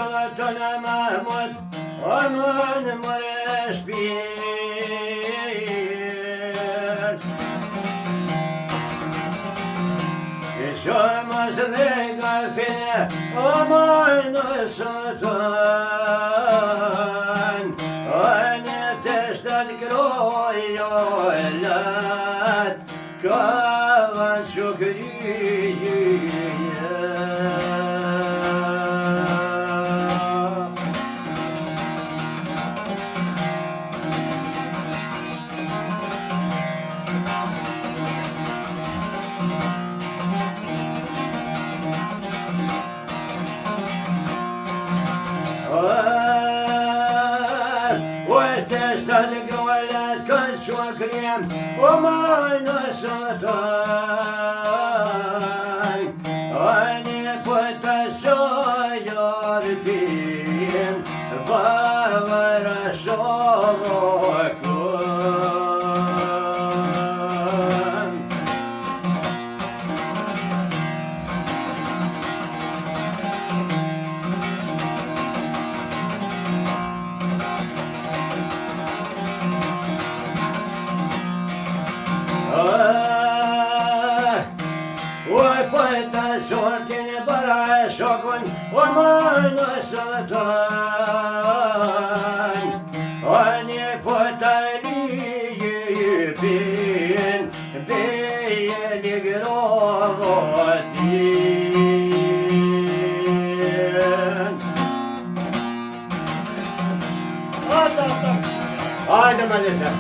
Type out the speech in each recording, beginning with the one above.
Sultan Mahmud onun mreşbir Yaşamaz le gafine aman sultan Anne teşten groyolat kavan şükriyye وتشتلق ولد كل شكرين وما نسطان واني كنت الشجر بين بابر الشوكون وكنت شرطي برع شكن وما نسطان واني كنت بين الجروبين هذا ما لسه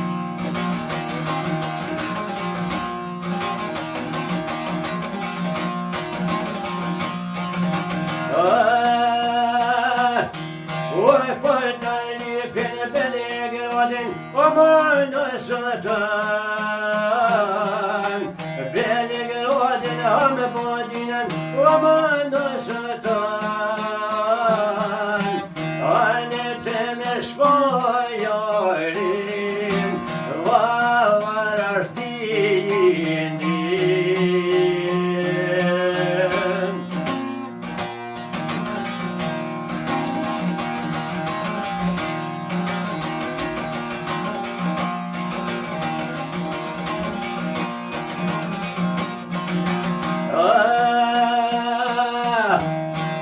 وكنت لي في البليغ الودن وما نسطان بليغ الودن هم بودنا وما نسطان أنا تمش فايرين وورشتيني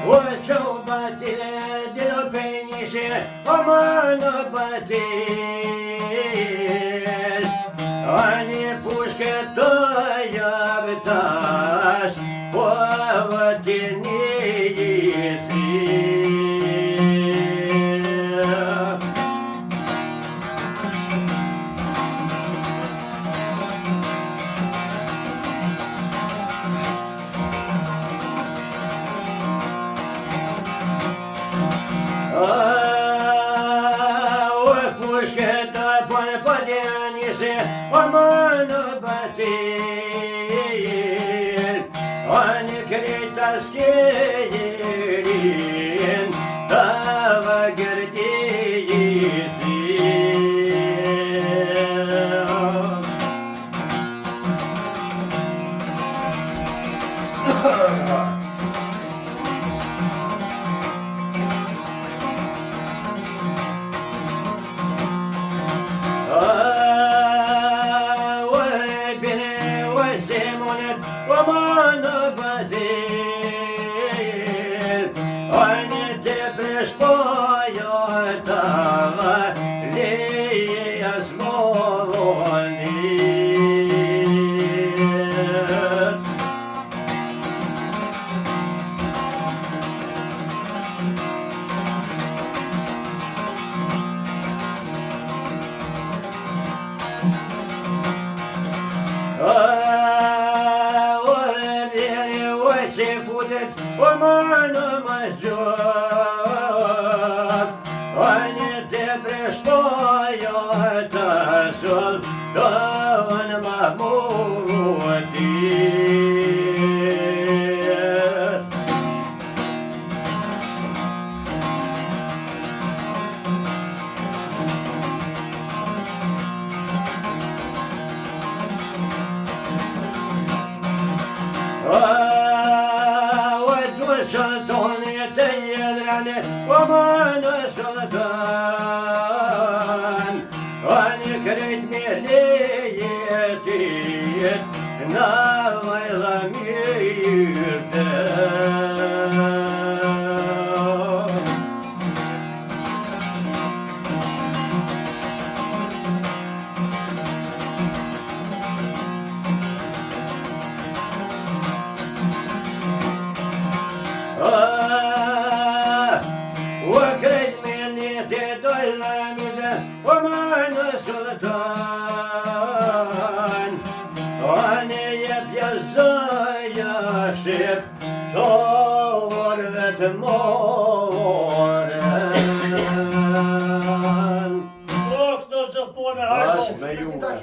وشوبتي دلو بينيشي وما نبتيل أني بوشكتو يابتاش ووديني يسير وفوشكتا بالبديانيسي وما نبتيل واني كريت اسكيرين داوا قردي يسير وما نبتيل واني تبرش باياتا لي يسموني وما نمجد واني تبرش باياتا سلطان محمودي وشلطون yani aman sultan Ani krejt me lejetit Na vajla mirë وكريت مني تدل ميزة ومن سلطان واني يتيزا يشيب طورة مورن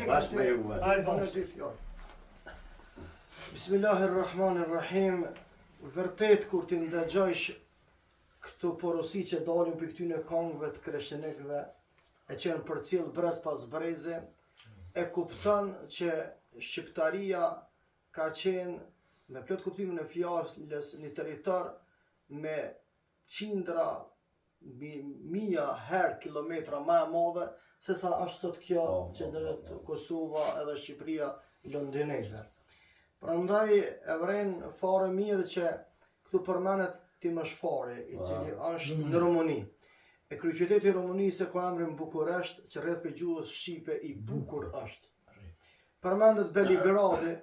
باش ميوة Bismillahirrahmanirrahim. Vërtet kur ti ndëgjojsh këto porosi që dalin për këtyne kongëve të kreshtinikëve e qenë përcjell brez pas breze, e kupton që shqiptaria ka qenë me plot kuptimin e fjalës një territor me qindra mija herë kilometra më e madhe se sa është sot kjo që drejt Kosova edhe Shqipëria londineze. Prandaj e vren fare mirë që këtu përmenet Timashfari, i cili është në Rumuni. E kryeqyteti i Rumunisë ka emrin Bukuresht, që rreth për gjuhës shqipe i bukur është. Përmendet Beligradi,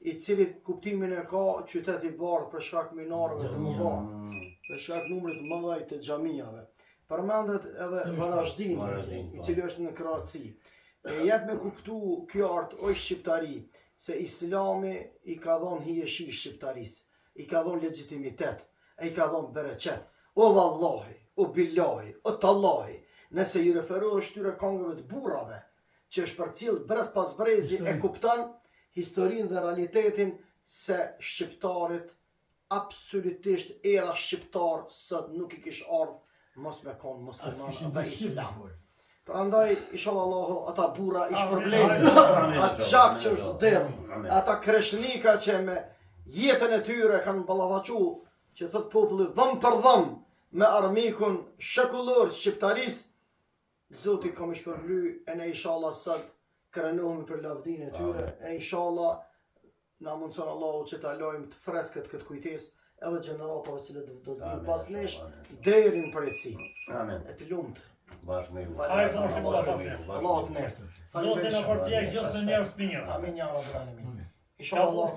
i cili kuptimin e ka qytet i bardhë për shkak minareve të mëdha, për shkak numrit mëdhej të xhamijave. Përmendet edhe Varazdini, i cili është në Kroaci. E jep me kuptu kjo art o shqiptari, se Islami i ka dhënë hijeshi shqiptarisë, i ka dhënë legitimitet, e i ka dhënë bereqet. O vallahi, o billahi, o tallahi, nëse i referohesh këtyre kongëve të burrave, që është përcjell brez pas brezi, e kupton historinë dhe realitetin se shqiptarit absolutisht era shqiptar sot nuk i kish ardhur mos me kon musliman dhe islam. Prandaj, inshallah Allahu, ata burra ish problem, atë gjak që është derë, ata kreshnika që me jetën e tyre kanë ballavaçu, që thot populli dhëm për dhëm me armikun shekullor shqiptarisë, Zoti kam shpërbly e ne inshallah sot krenohemi për lavdinë e tyre, e inshallah na mundson Allahu që ta lojmë të freskët këtë kujtesë edhe gjeneratave që do të vinë pas nesh deri në përjetësi. Amen. E të lumtë. Bashkë me ju. Allahu të nërtë. Zotin e përtjek gjithë në njerës për një. Amin, ja, Rabbi Alamin. Inshallah.